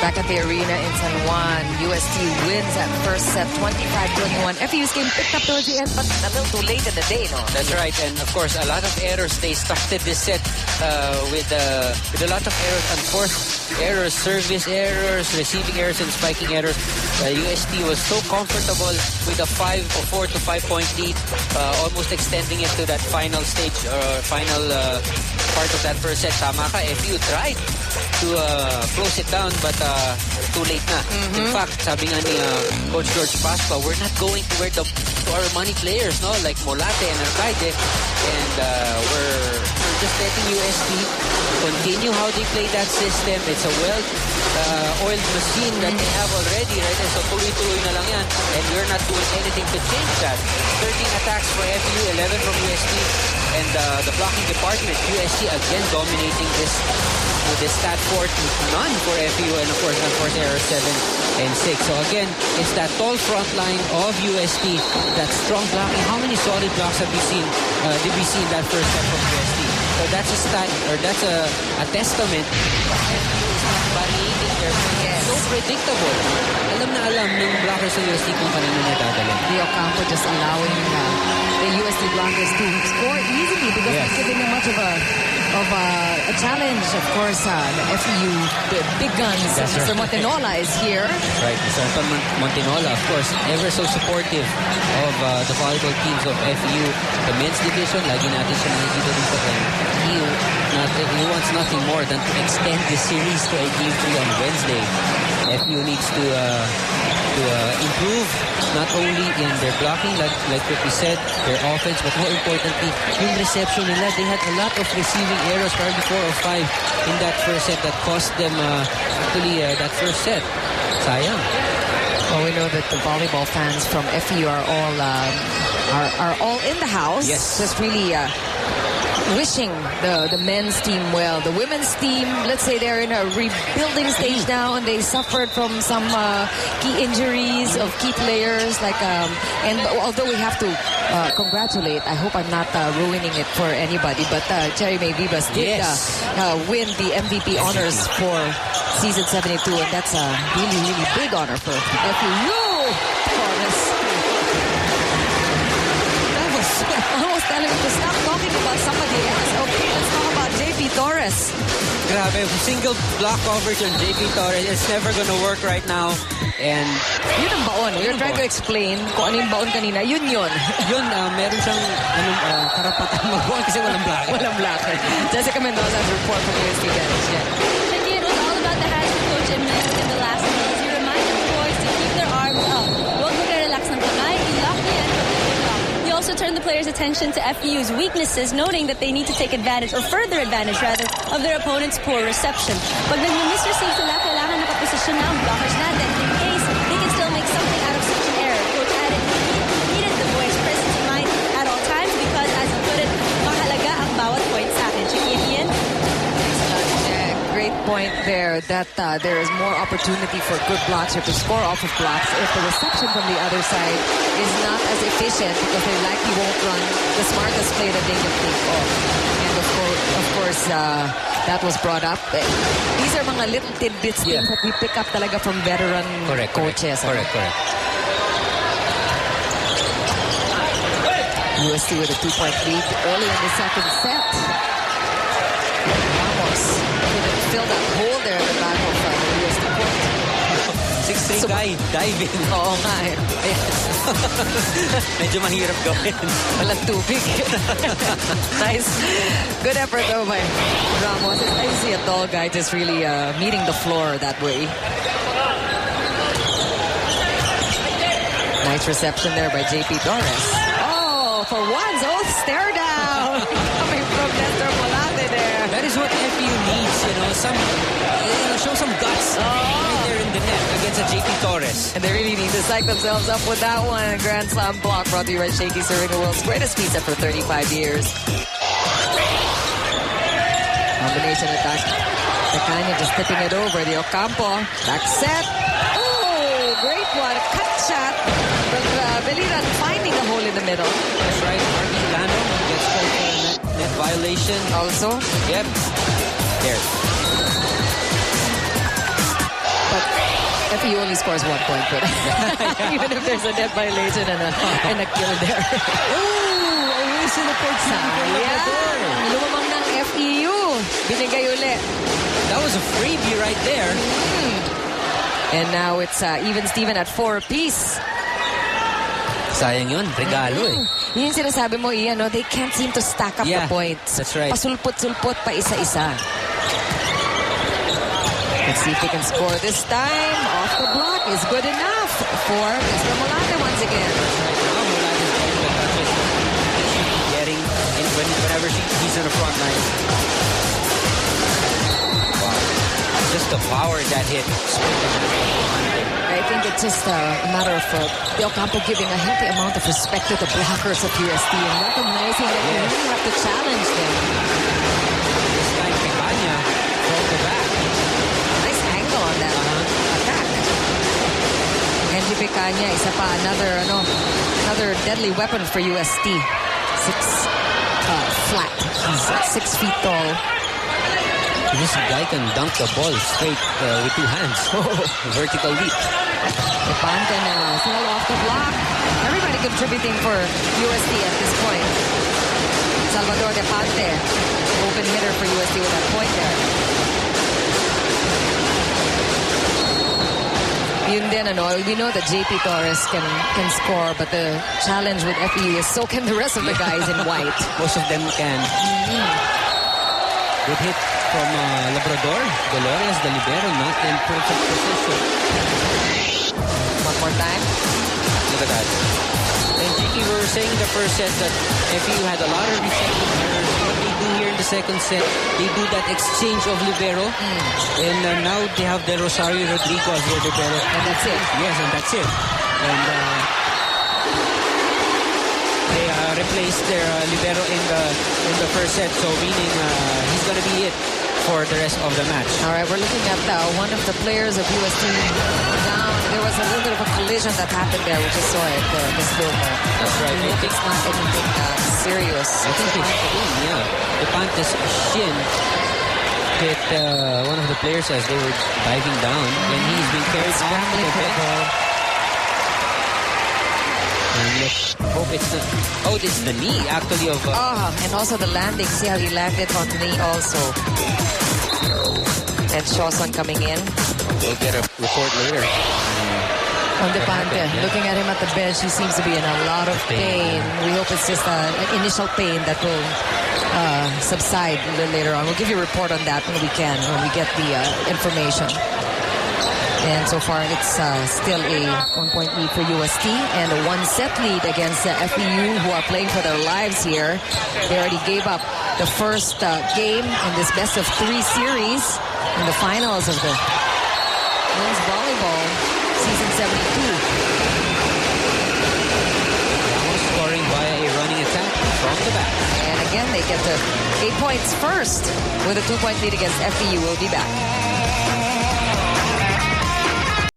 Back at the arena in San Juan, UST wins at first set 25-21. FEU's game picked up towards the end, but a little too late in the day, no? That's right, and of course, a lot of errors. They started this set with a lot of errors, unforced errors, service errors, receiving errors, and spiking errors. UST was so comfortable with a 4 to 5 point lead, almost extending it to that final stage or final part of that first set. Tama ka, FEU tried to close it down, but too late na. In fact, sabi nga ni Coach George Pasqua, we're not going to our money players, no, like Molate and Arcaide, and we're just letting UST continue how they play that system. It's a well-oiled machine that they have already, right? And so tuloy-tuloy na lang yan, and we're not doing anything to change that. 13 attacks for FEU, 11 from UST, and the blocking department, UST again dominating this stat fort, none for FEU, and of course unforced error 7 and 6. So again, it's that tall front line of UST, that strong blocking. How many solid blocks have we seen? Did we see in that first set from UST? So that's a stat, or that's a testament. FEU is not variating their play. So predictable. Alam na alam ng blockers sa UST kung kanino nadadala. The Ocampo just allowing the UST blockers to score easily because they're giving them much of a challenge. Of course, the FEU, the big guns, Mr. Montinola is here. Right, Mr. Montinola, of course, ever so supportive of the volleyball teams of FEU. The men's division, lagi natin siya nakikita dito. He wants nothing more than to extend the series to a game 3 on Wednesday. FEU needs to improve not only in their blocking, like what we said, their offense, but more importantly, yung reception nila. They had a lot of receiving errors, probably 4 or 5 in that first set that cost them actually that first set. Sayang. Well, we know that the volleyball fans from FEU are all in the house. Yes. Just really wishing the men's team well. The women's team, let's say they're in a rebuilding stage now, and they suffered from some key injuries of key players. And although we have to congratulate, I hope I'm not ruining it for anybody, but Cherry May Vivas did win the MVP honors for season 72, and that's a really, really big honor for FEU. Almost telling me to stop talking about somebody else. Okay, let's talk about JP Torres. Grabe, single block coverage on JP Torres. It's never gonna work right now. And yun ang baon. We're trying to explain kung ano yung baon kanina. Yun. Yun, meron siyang karapatan mag-baon kasi walang blocker. Walang blocker. Jessica Mendoza's report from UST Bench. Shaggy, it was all about the hands of Coach Emil in the last minutes. He reminded the boys to keep their arms up. Huwag mag-relax ng kamay. I-lock niya and He also turned the players' attention to FEU's weaknesses, noting that they need to take advantage, or further advantage rather, of their opponent's poor reception. Pag nag-misreceive sila, kailangan nakaposisyon na ang blockers natin in case they can still make something out of such an error. Coach added he needed the boys' presence in mind at all times because, as he put it, mahalaga ang bawat point sa akin. Chikian? Great point there that there is more opportunity for good blocks or to score off of blocks if the reception from the other side is not as efficient because they likely won't run the smartest play that they can think of. And of course, that was brought up. These are mga little tidbits things that we pick up talaga from veteran coaches. Correct. UST with a 2-point lead early in the second set. Ramos couldn't fill that hole there in the back of the UST court. 6'3" guy, diving. Oo nga eh. Medyo mahirap gawin. Walang tubig. Nice. Good effort though by Ramos. It's nice to see a tall guy just really meeting the floor that way. Nice reception there by JP Torres. Oh, for once, stare down. Coming from Nestor Molate there. That is what FEU needs, show some guts right there in the net against a JP Torres. And they really need to psych themselves up with that one. Grand Slam block brought to you by Shaky, serving the world's greatest pizza for 35 years. Combination attack. Tacanya just tipping it over. The Ocampo. Back set. Oh, great one. Cut shot. But Beliran finding a hole in the middle. That's right. Arby Lano gets called for a net violation. Also? Yep. There. But FEU only scores 1 point for that. Even if there's a net violation and a kill there. Oh, away sa opportunity. Yeah. Lumamang ng FEU. Binigay uli. That was a freebie right there. And now it's even Steven at 4 apiece. Sayang yun. Regalo eh. Yun yung sinasabi mo, Ian, no? They can't seem to stack up the points. That's right. Pasulpot-sulpot pa isa-isa. Let's see if they can score this time. Off the block is good enough for Mr. Molate once again. Getting in whenever he's in the front line. Wow. Just the power that hit. I think it's just a matter of Del Campo giving a healthy amount of respect to the blockers of UST and recognizing that you really have to challenge them. This time, Picanya from the back. Nice angle on that attack. Henry Picanya, isa pa another deadly weapon for UST. Flat. He's 6 feet tall. This guy can dunk the ball straight with 2 hands. Vertical leap. Depante now. Still off the block. Everybody contributing for UST at this point. Salvador Depante. Open hitter for UST with that point there. Yun din, we know that JP Torres can score, but the challenge with FEU is so can the rest of the guys in white. Most of them can. Good hit from Labrador. Dolores, the libero, not in perfect position. One more time. Look at that. And Jiki, we were saying in the first set that FEU had a lot of reception errors. What they do here in the second set, they do that exchange of libero. And now they have the Rosario Rodrigo as their libero. And that's it. Yes, and that's it. And they replaced their libero in the first set. So meaning he's going to be it for the rest of the match. All right, we're looking at one of the players of UST down. There was a little bit of a collision that happened there. We just saw it, the slow-mo. That's right. I think it's not anything serious. I think his shin, Depante's shin hit one of the players as they were diving down. And he's been carried scrambling for the ball. And let's hope it's the knee actually of... and also the landing. See how he landed on the knee also. And Shawson coming in. We'll get a report later. On Depante, looking at him at the bench, he seems to be in a lot of pain. We hope it's just an initial pain that will subside a little later on. We'll give you a report on that when we can, when we get the information. And so far, it's still a 1-point lead for UST and a 1-set lead against FEU, who are playing for their lives here. They already gave up the first game in this best-of-3 series in the finals of the men's volleyball season 72. Scoring via a running attack from the back. And again, they get the 8 points first with a 2-point lead against FEU. We'll be back.